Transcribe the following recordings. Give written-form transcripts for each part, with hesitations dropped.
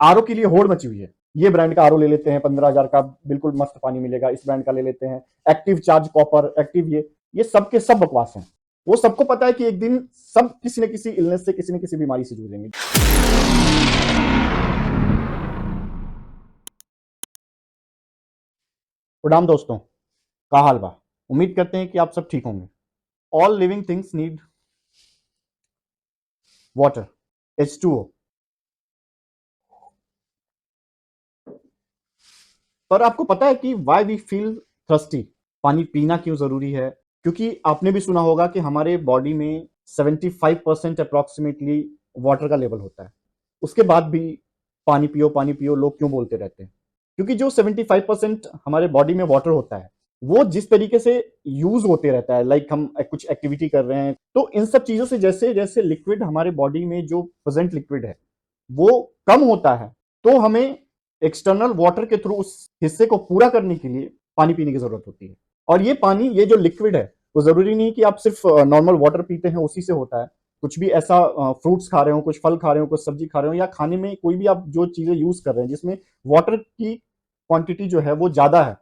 RO के लिए होड़ मची हुई है। ये ब्रांड का आरओ ले लेते हैं 15,000 का, बिल्कुल मस्त पानी मिलेगा। इस ब्रांड का ले लेते हैं, एक्टिव चार्ज कॉपर, एक्टिव ये सब के सब बकवास हैं। वो सबको पता है कि एक दिन सब किसी न किसी इलनेस से, किसी न किसी बीमारी से जूझेंगे। प्रणाम दोस्तों, का हाल बा? उम्मीद करते हैं कि आप सब ठीक होंगे। All living things need water, H2O। पर आपको पता है कि वाई वी फील थर्स्टी? पानी पीना क्यों जरूरी है? क्योंकि आपने भी सुना होगा कि हमारे बॉडी में 75% अप्रोक्सीमेटली वाटर का लेवल होता है। उसके बाद भी पानी पियो लोग क्यों बोलते रहते हैं? क्योंकि जो 75% हमारे बॉडी में वाटर होता है, वो जिस तरीके से यूज होते रहता है, लाइक हम कुछ एक्टिविटी कर रहे हैं, तो इन सब चीजों से जैसे जैसे लिक्विड हमारे बॉडी में जो प्रेजेंट लिक्विड है वो कम होता है, तो हमें एक्सटर्नल वाटर के थ्रू उस हिस्से को पूरा करने के लिए पानी पीने की जरूरत होती है। और ये पानी, ये जो लिक्विड है, वो जरूरी नहीं कि आप सिर्फ नॉर्मल वाटर पीते हैं उसी से होता है। कुछ भी ऐसा फ्रूट्स खा रहे हो, कुछ फल खा रहे हो, कुछ सब्जी खा रहे हो, या खाने में कोई भी आप जो चीजें यूज कर रहे हैं जिसमें वाटर की क्वांटिटी जो है वो ज्यादा है,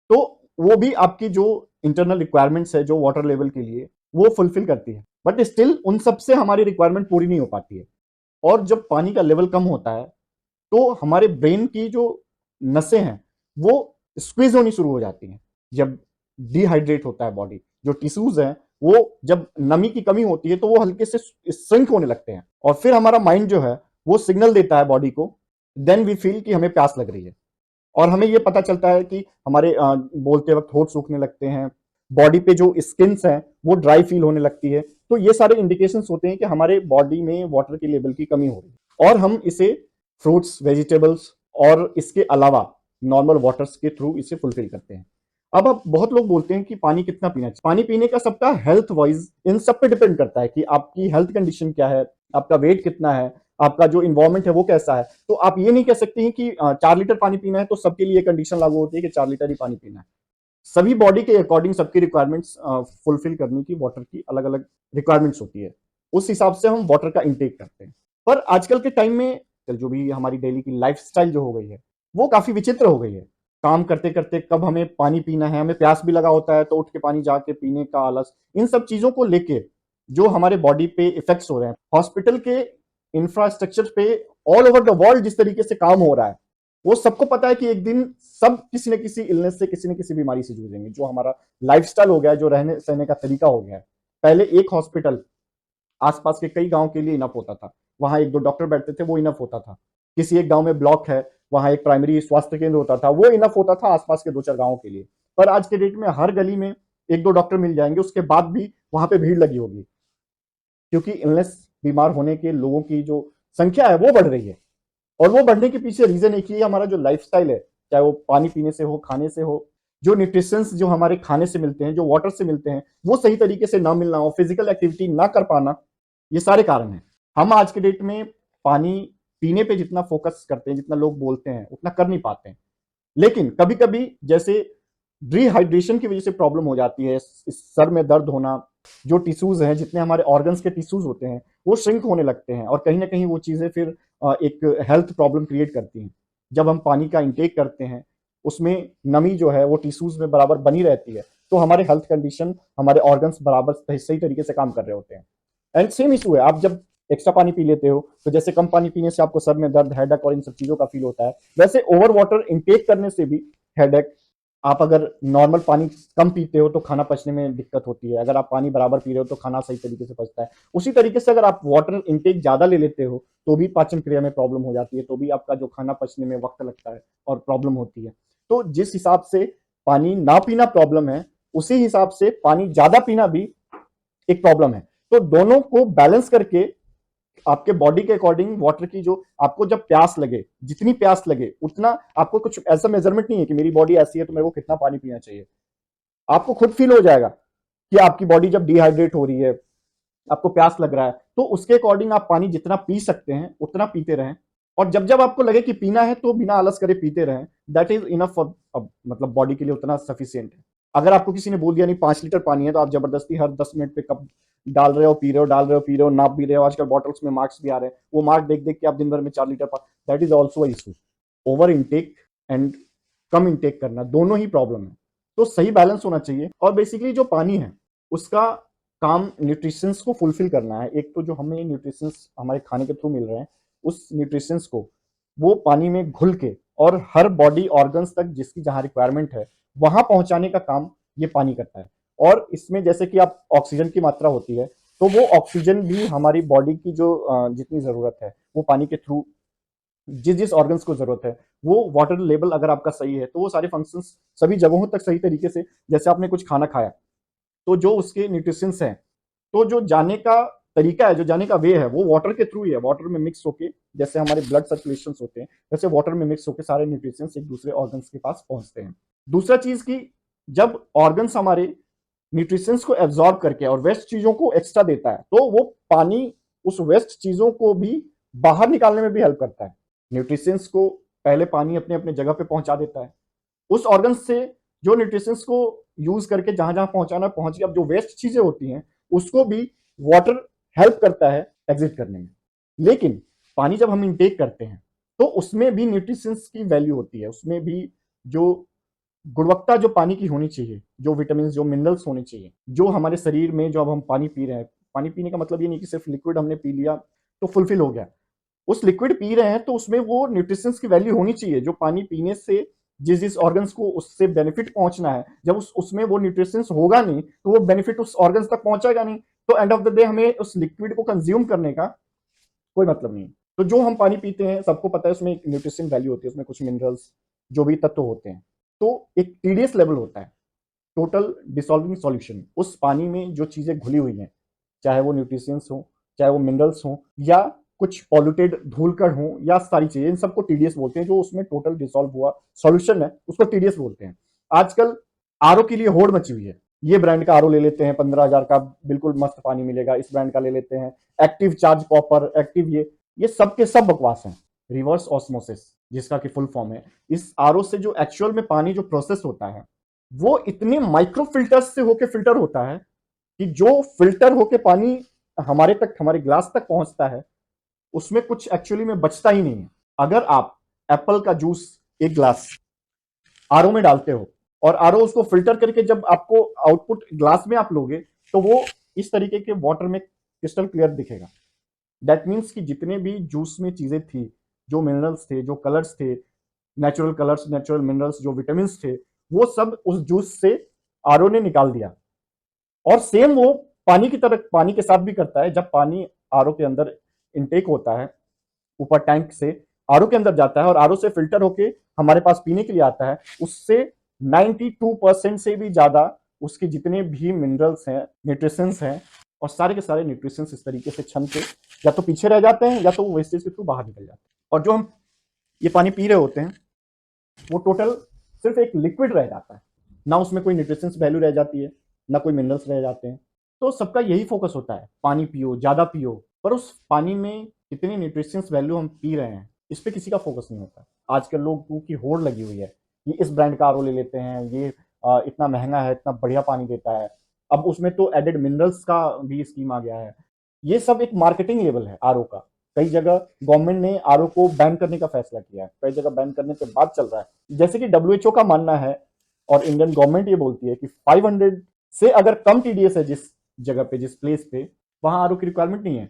तो वो भी आपकी जो इंटरनल रिक्वायरमेंट्स है जो वाटर लेवल के लिए, वो फुलफिल करती है। बट स्टिल उन सबसे हमारी रिक्वायरमेंट पूरी नहीं हो पाती है। और जब पानी का लेवल कम होता है तो हमारे ब्रेन की जो नसें हैं वो स्क्वीज होनी शुरू हो जाती हैं। जब डिहाइड्रेट होता है बॉडी, जो टिश्यूज हैं वो, जब नमी की कमी होती है तो वो हल्के से श्रिंक होने लगते हैं। और फिर हमारा माइंड जो है वो सिग्नल देता है बॉडी को, देन वी फील कि हमें प्यास लग रही है। और हमें ये पता चलता है कि हमारे बोलते वक्त होठ सूखने लगते हैं, बॉडी पे जो स्किन्स हैं वो ड्राई फील होने लगती है। तो ये सारे इंडिकेशंस होते हैं कि हमारे बॉडी में वाटर के लेवल की कमी हो रही है। और हम इसे फ्रूट्स, वेजिटेबल्स और इसके अलावा नॉर्मल वाटर्स के थ्रू इसे फुलफिल करते हैं। अब बहुत लोग बोलते हैं कि पानी कितना पीना चाहिए। पानी पीने का सबका हेल्थ वाइज इन सब पे डिपेंड करता है कि आपकी हेल्थ कंडीशन क्या है, आपका वेट कितना है, आपका जो इन्वायरमेंट है वो कैसा है। तो आप ये नहीं कह सकते हैं कि 4 लीटर पानी पीना है तो सबके लिए कंडीशन लागू होती है कि 4 लीटर ही पानी पीना है। सभी बॉडी के अकॉर्डिंग सबकी रिक्वायरमेंट्स फुलफिल करने की वाटर की अलग अलग रिक्वायरमेंट्स होती है। उस हिसाब से हम वाटर का इंटेक करते हैं। पर आजकल के टाइम में जो भी हमारी डेली की लाइफस्टाइल जो हो गई है वो काफी विचित्र हो गई है। काम करते करते कब हमें पानी पीना है, हमें प्यास भी लगा होता है तो उठ के पानी जाके पीने का आलस, इन सब चीजों को लेके जो हमारे बॉडी पे इफेक्ट्स हो रहे हैं, हॉस्पिटल के इंफ्रास्ट्रक्चर पे ऑल ओवर द वर्ल्ड जिस तरीके से काम हो रहा है, वो सबको पता है कि एक दिन सब किसी न किसी इलनेस से, किसी न किसी बीमारी से जूझेंगे। जो हमारा लाइफस्टाइल हो गया है, जो रहने सहने का तरीका हो गया है, पहले एक हॉस्पिटल आसपास के कई गांव के लिए इनफ होता था। वहां एक दो डॉक्टर बैठते थे, वो इनफ होता था। किसी एक गांव में ब्लॉक है, वहां एक प्राइमरी स्वास्थ्य केंद्र होता था, वो इनफ होता था आसपास के 2-4 गांवों के लिए। पर आज के डेट में हर गली में एक दो डॉक्टर मिल जाएंगे, उसके बाद भी वहां पे भीड़ लगी होगी, क्योंकि इलनेस, बीमार होने के लोगों की जो संख्या है वो बढ़ रही है। और वो बढ़ने के पीछे रीजन एक ही है, हमारा जो लाइफस्टाइल है, चाहे वो पानी पीने से हो, खाने से हो, जो न्यूट्रिशंस जो हमारे खाने से मिलते हैं, जो वाटर से मिलते हैं, वो सही तरीके से ना मिलना हो, फिजिकल एक्टिविटी ना कर पाना, ये सारे कारण हैं। हम आज के डेट में पानी पीने पे जितना फोकस करते हैं, जितना लोग बोलते हैं, उतना कर नहीं पाते हैं। लेकिन कभी कभी जैसे डिहाइड्रेशन की वजह से प्रॉब्लम हो जाती है, सर में दर्द होना, जो टिश्यूज हैं, जितने हमारे ऑर्गन्स के टिश्यूज होते हैं वो श्रिंक होने लगते हैं, और कहीं ना कहीं वो चीजें फिर एक हेल्थ प्रॉब्लम क्रिएट करती हैं। जब हम पानी का इंटेक करते हैं, उसमें नमी जो है वो टिश्यूज में बराबर बनी रहती है, तो हमारे हेल्थ कंडीशन, हमारे ऑर्गन्स बराबर सही तरीके से काम कर रहे होते हैं। एंड सेम इशू है, आप जब एक्स्ट्रा पानी पी लेते हो तो जैसे कम पानी पीने से आपको सर में दर्द, हेडेक और इन सब चीजों का फील होता है, वैसे ओवर वाटर इंटेक करने से भी हेडेक, आप अगर नॉर्मल पानी कम पीते हो तो खाना पचने में दिक्कत होती है, अगर आप पानी बराबर पी रहे हो तो खाना सही तरीके से पचता है। उसी तरीके से अगर आप वाटर इंटेक ज्यादा ले लेते हो तो भी पाचन क्रिया में प्रॉब्लम हो जाती है, तो भी आपका जो खाना पचने में वक्त लगता है और प्रॉब्लम होती है। तो जिस हिसाब से पानी ना पीना प्रॉब्लम है, उसी हिसाब से पानी ज्यादा पीना भी एक प्रॉब्लम है। तो दोनों को बैलेंस करके आपके बॉडी के अकॉर्डिंग वाटर की, जो आपको जब प्यास लगे, जितनी प्यास लगे उतना, आपको कुछ ऐसा मेजरमेंट नहीं है कि मेरी बॉडी ऐसी है तो मेरे को कितना पानी पीना चाहिए। आपको खुद फील हो जाएगा कि आपकी बॉडी जब डिहाइड्रेट हो रही है, आपको प्यास लग रहा है, तो उसके अकॉर्डिंग आप पानी जितना पी सकते हैं उतना पीते रहें। और जब जब आपको लगे कि पीना है तो बिना आलस करे पीते रहें। दैट इज इनफ फॉर, मतलब बॉडी के लिए उतना सफिशियंट है। अगर आपको किसी ने बोल दिया नहीं 5 लीटर पानी है, तो आप जबरदस्ती हर 10 मिनट पे कप डाल रहे हो पी रहे हो, डाल रहे हो पी रहे हो, नाप भी रहे हो। आजकल बॉटल्स में मार्क्स भी आ रहे हैं, वो मार्क देख देख के आप दिन भर में 4 litre that is also issue. Over intake and come intake करना, दोनों ही प्रॉब्लम है। तो सही बैलेंस होना चाहिए। और बेसिकली जो पानी है उसका काम न्यूट्रिशंस को फुलफिल करना है। एक तो जो हमें न्यूट्रिशंस हमारे खाने के थ्रू मिल रहे हैं, उस न्यूट्रिशंस को वो पानी में घुल के और हर बॉडी ऑर्गन्स तक जिसकी जहां रिक्वायरमेंट है वहां पहुंचाने का काम ये पानी करता है। और इसमें जैसे कि आप ऑक्सीजन की मात्रा होती है, तो वो ऑक्सीजन भी हमारी बॉडी की जो जितनी जरूरत है वो पानी के थ्रू जिस जिस ऑर्गन्स को जरूरत है, वो वाटर लेवल अगर आपका सही है तो वो सारे फंक्शंस सभी जगहों तक सही तरीके से, जैसे आपने कुछ खाना खाया तो जो उसके न्यूट्रिशंस हैं, तो जो जाने का तरीका है, जो जाने का वे है, वो वाटर के थ्रू ही है। वाटर में मिक्स होके, जैसे हमारे ब्लड सर्कुलेशन होते हैं, वैसे वाटर में मिक्स होके सारे न्यूट्रिशंस एक दूसरे ऑर्गन्स के पास पहुंचते हैं। दूसरा चीज की जब ऑर्गन्स हमारे न्यूट्रिशंस को एब्जॉर्ब करके और वेस्ट चीजों को एक्स्ट्रा देता है, तो वो पानी उस वेस्ट चीजों को भी बाहर निकालने में भी हेल्प करता है। न्यूट्रिशंस को पहले पानी अपने अपने जगह पे पहुंचा देता है, उस ऑर्गन से जो न्यूट्रिशंस को यूज करके जहां जहां पहुंचाना पहुंच गया। अब जो वेस्ट चीजें होती हैं उसको भी वाटर हेल्प करता है एग्जिट करने में। लेकिन पानी जब हम इंटेक करते हैं तो उसमें भी न्यूट्रिशंस की वैल्यू होती है, उसमें भी जो गुणवत्ता जो पानी की होनी चाहिए, जो विटामिन जो मिनरल्स होने चाहिए, जो हमारे शरीर में, जो अब हम पानी पी रहे हैं, पानी पीने का मतलब ये नहीं कि सिर्फ लिक्विड हमने पी लिया तो फुलफिल हो गया। उस लिक्विड पी रहे हैं तो उसमें वो न्यूट्रिशंस की वैल्यू होनी चाहिए, जो पानी पीने से जिस जिस ऑर्गन्स को उससे बेनिफिट पहुंचना है। जब उसमें वो न्यूट्रिशंस होगा नहीं तो वो बेनिफिट उस ऑर्गन्स तक पहुंचेगा नहीं, तो एंड ऑफ द डे हमें उस लिक्विड को कंज्यूम करने का कोई मतलब नहीं। तो जो हम पानी पीते हैं सबको पता है उसमें एक न्यूट्रिशन वैल्यू होती है, उसमें कुछ मिनरल्स जो भी तत्व होते हैं। तो एक टीडीएस लेवल होता है, टोटल डिसॉल्विंग सॉल्यूशन। उस पानी में जो चीजें घुली हुई हैं, चाहे वो न्यूट्रिशंस हो, चाहे वो मिनरल्स हो, या कुछ पॉल्यूटेड धूल कण हो, या सारी चीजें, इन सबको टीडीएस बोलते हैं। जो उसमें टोटल डिसॉल्व हुआ सॉल्यूशन है उसको टीडीएस बोलते हैं। आजकल आरओ के लिए होड़ मची हुई है। ये ब्रांड का आरओ ले लेते हैं, 15,000 का बिल्कुल मस्त पानी मिलेगा। इस ब्रांड का ले लेते हैं, एक्टिव चार्ज कॉपर, एक्टिव ये सब के सब बकवास हैं। रिवर्स ऑस्मोसिस जिसका कि फुल फॉर्म है, इस आरओ से जो एक्चुअल में पानी जो प्रोसेस होता है वो इतने माइक्रो फिल्टर्स से होके फिल्टर होता है कि जो फिल्टर होके पानी हमारे तक, हमारे ग्लास तक पहुंचता है, उसमें कुछ एक्चुअली में बचता ही नहीं है। अगर आप एप्पल का जूस एक ग्लास आरओ में डालते हो और आरओ उसको फिल्टर करके जब आपको आउटपुट ग्लास में आप लोगे, तो वो इस तरीके के वाटर में क्रिस्टल क्लियर दिखेगा। दैट मीन्स कि जितने भी जूस में चीजें थी, जो मिनरल्स थे, जो कलर्स थे, नेचुरल कलर्स, नेचुरल मिनरल्स, जो विटामिन थे, वो सब उस जूस से आरओ ने निकाल दिया। और सेम वो पानी की तरह पानी के साथ भी करता है। जब पानी आरओ के अंदर इनटेक होता है, ऊपर टैंक से आरओ के अंदर जाता है और आरओ से फिल्टर होके हमारे पास पीने के लिए आता है, उससे 92% से भी ज्यादा उसके जितने भी मिनरल्स हैं, न्यूट्रिशंस हैं, और सारे के सारे न्यूट्रिशंस इस तरीके से छन के या तो पीछे रह जाते हैं या तो वो वेस्टेज के थ्रू बाहर निकल जाते हैं। और जो हम ये पानी पी रहे होते हैं वो टोटल सिर्फ एक लिक्विड रह जाता है, ना उसमें कोई न्यूट्रिशंस वैल्यू रह जाती है, ना कोई मिनरल्स रह जाते हैं। तो सबका यही फोकस होता है, पानी पियो, ज्यादा पियो, पर उस पानी में कितनी न्यूट्रिशंस वैल्यू हम पी रहे हैं इस पे किसी का फोकस नहीं होता। आजकल लोगों की होड़ लगी हुई है कि इस ब्रांड का आरओ ले लेते हैं, ये इतना महंगा है, इतना बढ़िया पानी देता है। अब उसमें तो एडेड मिनरल्स का भी स्कीम आ गया है। ये सब एक मार्केटिंग लेवल है आरओ का। कई जगह गवर्नमेंट ने आरओ को बैन करने का फैसला किया है, कई जगह बैन करने के बाद चल रहा है। जैसे कि डब्ल्यूएचओ का मानना है और इंडियन गवर्नमेंट ये बोलती है कि 500 से अगर कम टीडीएस है जिस जगह पे, जिस प्लेस पे, वहां आरओ की रिक्वायरमेंट नहीं है।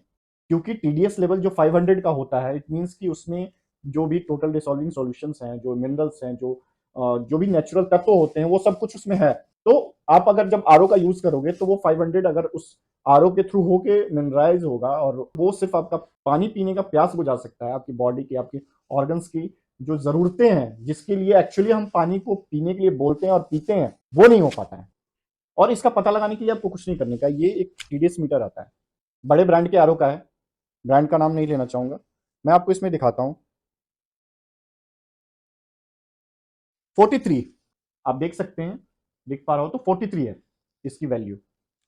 क्योंकि टीडीएस लेवल जो 500 का होता है, इट मीन्स कि उसमें जो भी टोटल डिसॉल्विंग सॉल्यूशंस हैं, जो मिनरल्स हैं, जो भी नेचुरल तत्व होते हैं, वो सब कुछ उसमें है। तो आप अगर जब आरओ का यूज करोगे तो वो 500 अगर उस आरओ के थ्रू होके मिनरलाइज होगा, और वो सिर्फ आपका पानी पीने का प्यास बुझा सकता है, आपकी बॉडी की, आपकी ऑर्गन्स की जो जरूरतें हैं, जिसके लिए एक्चुअली हम पानी को पीने के लिए बोलते हैं और पीते हैं, वो नहीं हो पाता है। और इसका पता लगाने के लिए आपको कुछ नहीं करने का, ये एक टीडीएस मीटर आता है, बड़े ब्रांड के आरओ का है, ब्रांड का नाम नहीं लेना चाहूंगा। मैं आपको इसमें दिखाता हूं, 43 आप देख सकते हैं, दिख पा रहा हो तो 43 है इसकी वैल्यू।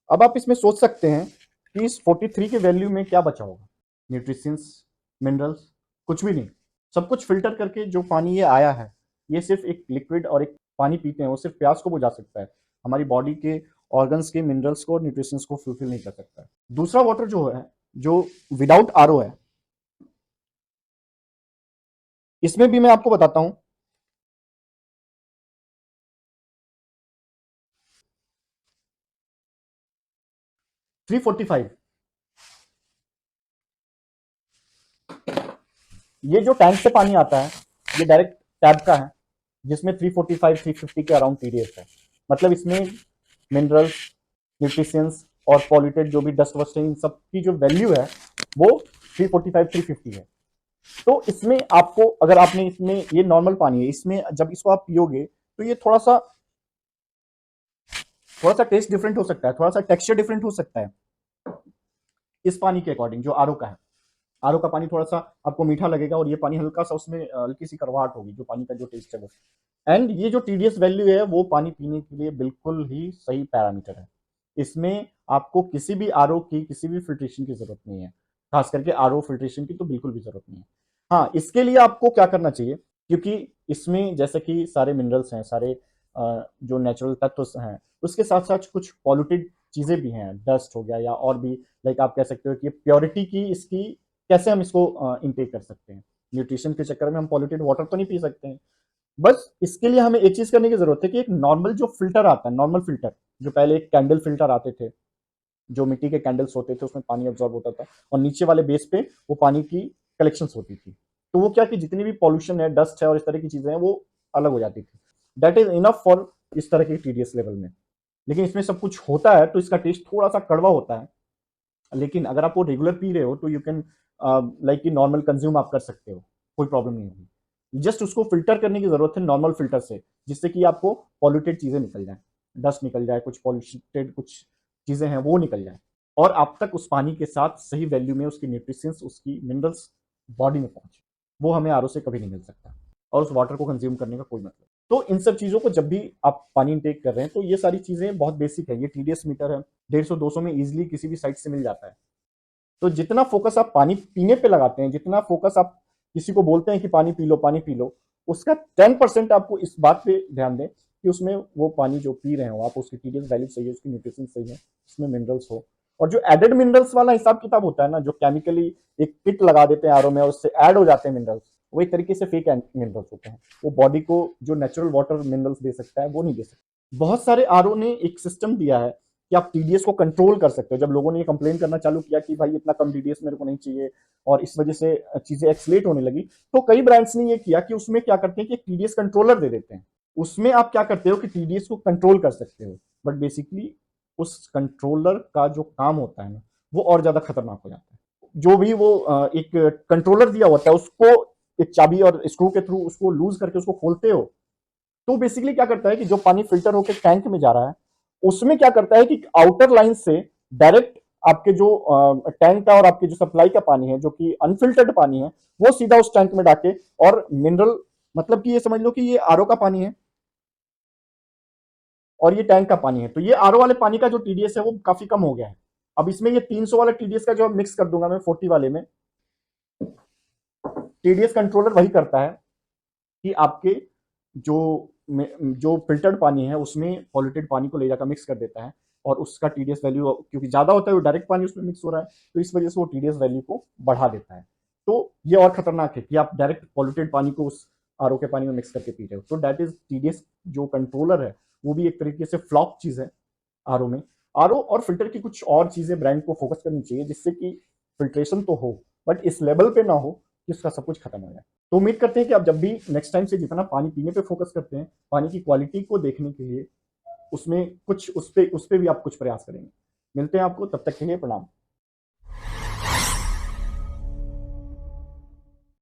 अब आप इसमें सोच सकते हैं कि इस 43 के वैल्यू में क्या बचा होगा। न्यूट्रिशंस, मिनरल्स, कुछ भी नहीं। सब कुछ फिल्टर करके जो पानी ये आया है, ये सिर्फ एक लिक्विड और एक पानी पीते हैं, वो सिर्फ प्यास को बुझा सकता है। हमारी बॉडी के ऑर्गन्स के मिनरल्स को और न्यूट्रिशंस को फुलफिल नहीं कर सकता है। दूसरा वाटर जो है, जो विदाउट आरओ है, इसमें भी मैं आपको बताता हूं। थ्री 345, ये जो टैंक से पानी आता है, ये डायरेक्ट टैप का है, जिसमें 345 350 के अराउंड टीडीएस है। मतलब इसमें मिनरल्स, न्यूट्रिशंस और पॉल्यूटेड जो भी डस्ट वस्ट है, इन सब की जो वैल्यू है वो 345 350 है। तो इसमें आपको, अगर आपने इसमें, ये नॉर्मल पानी है, इसमें जब इसको आप पियोगे तो ये थोड़ा सा टेस्ट डिफरेंट हो सकता है, थोड़ा सा टेक्सचर डिफरेंट हो सकता है इस पानी के अकॉर्डिंग जो आरओ का है। आरओ का पानी थोड़ा सा आपको मीठा लगेगा, और ये पानी हल्का सा, उसमें हल्की सी कड़वाहट होगी, जो पानी का जो टेस्ट है वो। एंड ये जो टीडीएस वैल्यू है वो पानी पीने के लिए बिल्कुल ही सही पैरामीटर है। इसमें आपको किसी भी आरओ की, किसी भी फिल्ट्रेशन की जरूरत नहीं है, खास करके आरओ फिल्ट्रेशन की तो बिल्कुल भी जरूरत नहीं है। हाँ, इसके लिए आपको क्या करना चाहिए, क्योंकि इसमें जैसे कि सारे मिनरल्स हैं, सारे जो नेचुरल तत्व हैं, उसके साथ साथ कुछ पॉल्यूटेड चीजें भी हैं, डस्ट हो गया या और भी, लाइक आप कह सकते हो कि प्योरिटी की इसकी कैसे हम इसको इनटेक कर सकते हैं। न्यूट्रिशन के चक्कर में हम पॉल्यूटेड वाटर तो नहीं पी सकते हैं। बस इसके लिए हमें एक चीज करने की जरूरत है कि एक नॉर्मल जो फिल्टर आता है, नॉर्मल फिल्टर, जो पहले एक कैंडल फिल्टर आते थे, जो मिट्टी के कैंडल्स होते थे, उसमें पानी अब्सॉर्ब होता था और नीचे वाले बेस पे वो पानी की कलेक्शन होती थी। तो वो क्या कि जितनी भी पॉल्यूशन है, डस्ट है और इस तरह की चीजें हैं, वो अलग हो जाती थी। दैट इज इनफ फॉर इस तरह के टीडीएस लेवल में। लेकिन इसमें सब कुछ होता है तो इसका टेस्ट थोड़ा सा कड़वा होता है। लेकिन अगर आप वो रेगुलर पी रहे हो तो you can, like normal consume आप कर सकते हो, कोई प्रॉब्लम नहीं होगी। जस्ट उसको फिल्टर करने की जरूरत है नॉर्मल फिल्टर से, जिससे कि आपको पॉल्यूटेड चीजें निकल जाए, डस्ट निकल जाए, कुछ पॉल्यूटेड कुछ चीजें हैं वो निकल जाए, और आप तक उस पानी के साथ सही वैल्यू में उसकी न्यूट्रिशंस, उसकी मिनरल्स बॉडी में पहुंचे। वो हमें आरओ से कभी नहीं मिल सकता, और उस वाटर को कंज्यूम करने का कोई मतलब। तो इन सब चीजों को जब भी आप पानी इनटेक कर रहे हैं, तो ये सारी चीजें बहुत बेसिक है। ये टीडीएस मीटर है, 150-200 में इजिली किसी भी साइट से मिल जाता है। तो जितना फोकस आप पानी पीने पे लगाते हैं, जितना फोकस आप किसी को बोलते हैं कि पानी पी लो, पानी पी लो, उसका 10% आपको इस बात पे ध्यान दें कि उसमें वो पानी जो पी रहे हो आप, उसकी टीडीएस वैल्यू सही है, उसकी न्यूट्रिशन सही है, उसमें मिनरल्स हो। और जो एडेड मिनरल्स वाला हिसाब किताब होता है ना, जो केमिकली एक किट लगा देते हैं आरओ में और उससे ऐड हो जाते हैं मिनरल्स, वो एक तरीके से फेक मिनरल्स होते हैं। वो बॉडी को जो नेचुरल वाटर मिनरल्स दे सकता है वो नहीं दे सकता। बहुत सारे आरओ ने एक सिस्टम दिया है कि आप टीडीएस को कंट्रोल कर सकते हो। जब लोगों ने ये कंप्लेन करना चालू किया कि भाई इतना कम टीडीएस मेरे को नहीं चाहिए और इस वजह से चीजें एक्सलेट होने लगी, तो कई ब्रांड्स ने ये किया कि उसमें क्या करते हैं कि एक टीडीएस कंट्रोलर दे देते हैं। उसमें आप क्या करते हो कि टीडीएस को कंट्रोल कर सकते हो, बट बेसिकली उस कंट्रोलर का जो काम होता है ना, वो और ज्यादा खतरनाक हो जाता है। जो भी वो एक कंट्रोलर दिया होता है, उसको एक चाबी और स्क्रू के थ्रू उसको लूज करके उसको खोलते हो, तो बेसिकली क्या करता है कि जो पानी फिल्टर होकर टैंक में जा रहा है, उसमें क्या करता है कि आउटर लाइन से डायरेक्ट आपके जो टैंक का और आपके जो सप्लाई का पानी है, जो कि अनफिल्टर्ड पानी है, वो सीधा उस टैंक में डाके, और मिनरल, मतलब कि ये समझ लो कि ये आरओ का पानी है और ये टैंक का पानी है, तो ये आरओ वाले पानी का जो टीडीएस है वो काफी कम हो गया है। अब इसमें ये 300 वाला टीडीएस का जो मिक्स कर दूंगा मैं 40 वाले में, टीडीएस कंट्रोलर वही करता है कि आपके जो जो फिल्टर्ड पानी है उसमें पॉल्यूटेड पानी को ले जाकर मिक्स कर देता है, और उसका टीडीएस वैल्यू क्योंकि ज्यादा होता है, वो डायरेक्ट पानी उसमें मिक्स हो रहा है, तो इस वजह से वो टीडीएस वैल्यू को बढ़ा देता है। तो ये और खतरनाक है कि आप डायरेक्ट पॉल्यूटेड पानी को उस आरओ के पानी में मिक्स करके पी रहे हो। तो दैट इज टीडीएस जो कंट्रोलर है, वो भी एक तरीके से फ्लॉप चीज है आरओ में। आरओ और फिल्टर की कुछ और चीजें ब्रांड को फोकस करनी चाहिए, जिससे कि फिल्ट्रेशन तो हो, बट इस लेवल पे ना हो कि उसका सब कुछ खत्म हो जाए। तो उम्मीद करते हैं कि आप जब भी नेक्स्ट टाइम से जितना पानी पीने पे फोकस करते हैं, पानी की क्वालिटी को देखने के लिए उसमें कुछ उस पे भी आप कुछ प्रयास करेंगे। मिलते हैं आपको, तब तक के लिए प्रणाम।